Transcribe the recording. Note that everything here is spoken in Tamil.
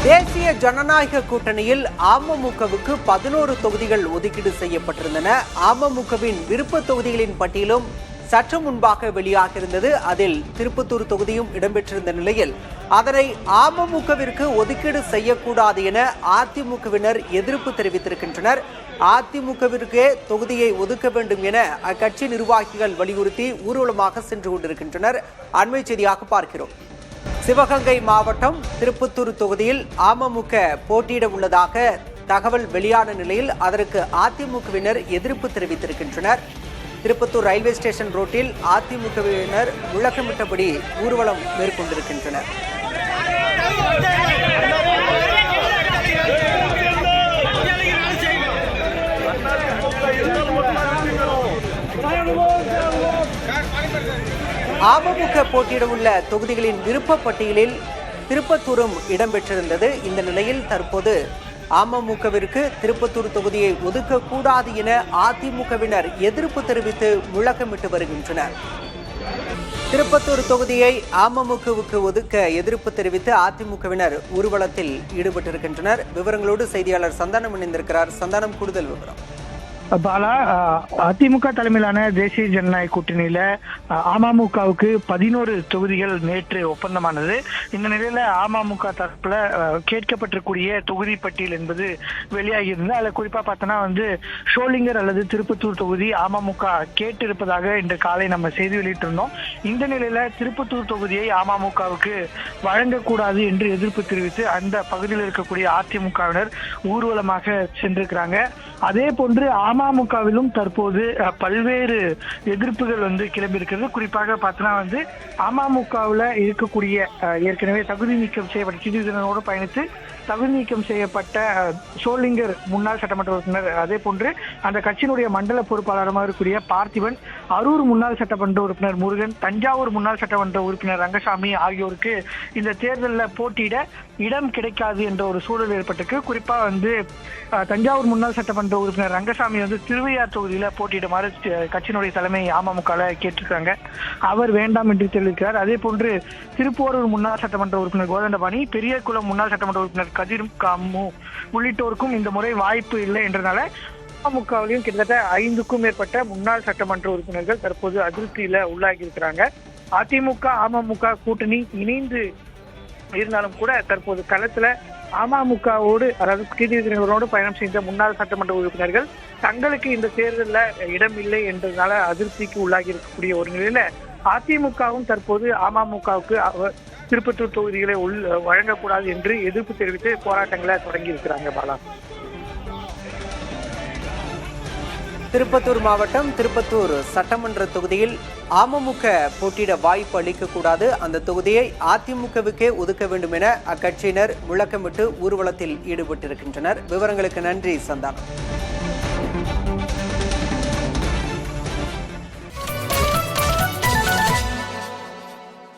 தேசிய ஜனநாயக கூட்டணியில் அமமுகவுக்கு 11 தொகுதிகள் ஒதுக்கீடு செய்யப்பட்டிருந்தன. அமமுகவின் விருப்ப தொகுதிகளின் பட்டியலும் சற்று முன்பாக வெளியாகியிருந்தது. அதில் திருப்பத்தூர் தொகுதியும் இடம்பெற்றிருந்த நிலையில் அதனை அமமுகவிற்கு ஒதுக்கீடு செய்யக்கூடாது என அதிமுகவினர் எதிர்ப்பு தெரிவித்திருக்கின்றனர். அதிமுகவிற்கே தொகுதியை ஒதுக்க வேண்டும் என அக்கட்சி நிர்வாகிகள் வலியுறுத்தி ஊர்வலமாக சென்று கொண்டிருக்கின்றனர். அண்மை செய்தியாக பார்க்கிறோம். சிவகங்கை மாவட்டம் திருப்பத்தூர் தொகுதியில் அமமுக போட்டியிட உள்ளதாக தகவல் வெளியான நிலையில் அதற்கு அதிமுகவினர் எதிர்ப்பு தெரிவித்திருக்கின்றனர். திருப்பத்தூர் ரயில்வே ஸ்டேஷன் ரோட்டில் அதிமுகவினர் முழக்கமிட்டபடி ஊர்வலம் மேற்கொண்டிருக்கின்றனர். அமமுக போட்டியிட உள்ள தொகுதிகளின் விருப்ப பட்டியலில் திருப்பத்தூரும் இடம்பெற்றிருந்தது. இந்த நிலையில் தற்போது அமமுகவிற்கு திருப்பத்தூர் தொகுதியை ஒதுக்கக்கூடாது என அதிமுகவினர் எதிர்ப்பு தெரிவித்து முழக்கமிட்டு வருகின்றனர். திருப்பத்தூர் தொகுதியை அமமுகவுக்கு ஒதுக்க எதிர்ப்பு தெரிவித்து அதிமுகவினர் ஊர்வலத்தில் ஈடுபட்டிருக்கின்றனர். விவரங்களோடு செய்தியாளர் சந்தானம் இணைந்திருக்கிறார். சந்தானம், கூடுதல் விவரம். பாலா, அதிமுக தலைமையிலான தேசிய ஜனநாயக கூட்டணியில அமமுகவுக்கு 11 தொகுதிகள் நேற்று ஒப்பந்தமானது. இந்த நிலையில அமமுக தரப்புல கேட்கப்பட்டிருக்கூடிய தொகுதி பட்டியல் என்பது வெளியாகி இருந்தது. அதுல குறிப்பா பார்த்தோன்னா ஷோலிங்கர் அல்லது திருப்பத்தூர் தொகுதி அமமுக கேட்டிருப்பதாக இன்று காலை நம்ம செய்தி வெளியிட்டிருந்தோம். இந்த நிலையில திருப்பத்தூர் தொகுதியை அமமுகவுக்கு வழங்கக்கூடாது என்று எதிர்ப்பு தெரிவித்து அந்த பகுதியில் இருக்கக்கூடிய அதிமுகவினர் ஊர்வலமாக சென்றிருக்கிறாங்க. அதே போன்று அமமுகவிலும் தற்போது பல்வேறு எதிர்ப்புகள் கிளம்பி இருக்கிறது. குறிப்பாக பார்த்தோன்னா அமமுகவில் இருக்கக்கூடிய ஏற்கனவே தகுதி நீக்கம் செய்யப்பட்ட சிறிதனோடு பயணித்து தகுதி நீக்கம் செய்யப்பட்ட ஷோலிங்கர் முன்னாள் சட்டமன்ற உறுப்பினர், அதே போன்று அந்த கட்சியினுடைய மண்டல பொறுப்பாளராக இருக்கக்கூடிய பார்த்திபன், அரூர் முன்னாள் சட்டமன்ற உறுப்பினர் முருகன், தஞ்சாவூர் முன்னாள் சட்டமன்ற உறுப்பினர் ரங்கசாமி ஆகியோருக்கு இந்த தேர்தலில் போட்டியிட இடம் கிடைக்காது என்ற ஒரு சூழல் ஏற்பட்டிருக்கு. குறிப்பா தஞ்சாவூர் முன்னாள் சட்டமன்ற உறுப்பினர் ரங்கசாமி திருவையார் தொகுதியில போட்டியிடுமாறு கட்சியினுடைய தலைமை அமமுக கேட்டிருக்காங்க. அவர் வேண்டாம் என்று தெரிவிக்கிறார். அதே போன்று திருப்போரூர் முன்னாள் சட்டமன்ற உறுப்பினர் கோதண்டபாணி, பெரியகுளம் முன்னாள் சட்டமன்ற உறுப்பினர் கதிர் காமு உள்ளிட்டோருக்கும் இந்த முறை வாய்ப்பு இல்லை என்றனால அமமுகவிலும் கிட்டத்தட்ட 5க்கும் மேற்பட்ட முன்னாள் சட்டமன்ற உறுப்பினர்கள் தற்போது அதிருப்தியில உள்ளாகி இருக்கிறாங்க. அதிமுக அமமுக கூட்டணி இணைந்து இருந்தாலும் கூட தற்போது களத்துல அமமுகவோடு, அதாவது கீழ்த்தினரோடு பயணம் செய்த முன்னாள் சட்டமன்ற உறுப்பினர்கள் தங்களுக்கு இந்த தேர்தலில் இடம் இல்லை என்றதுனால அதிருப்திக்கு உள்ளாகி இருக்கக்கூடிய ஒரு நிலையில அதிமுகவும் தற்போது அமமுகவுக்கு திருப்பத்தூர் தொகுதிகளை வழங்கக்கூடாது என்று எதிர்ப்பு தெரிவித்து போராட்டங்களை தொடங்கி இருக்கிறாங்க. பாலா, திருப்பத்தூர் மாவட்டம் திருப்பத்தூர் சட்டமன்ற தொகுதியில் அமமுக போட்டியிட வாய்ப்பு அளிக்கக்கூடாது, அந்த தொகுதியை அதிமுகவுக்கே ஒதுக்க வேண்டும் என அக்கட்சியினர் முழக்கமிட்டு ஊர்வலத்தில் ஈடுபட்டிருக்கின்றனர். விவரங்களுக்கு நன்றி சந்தானம்.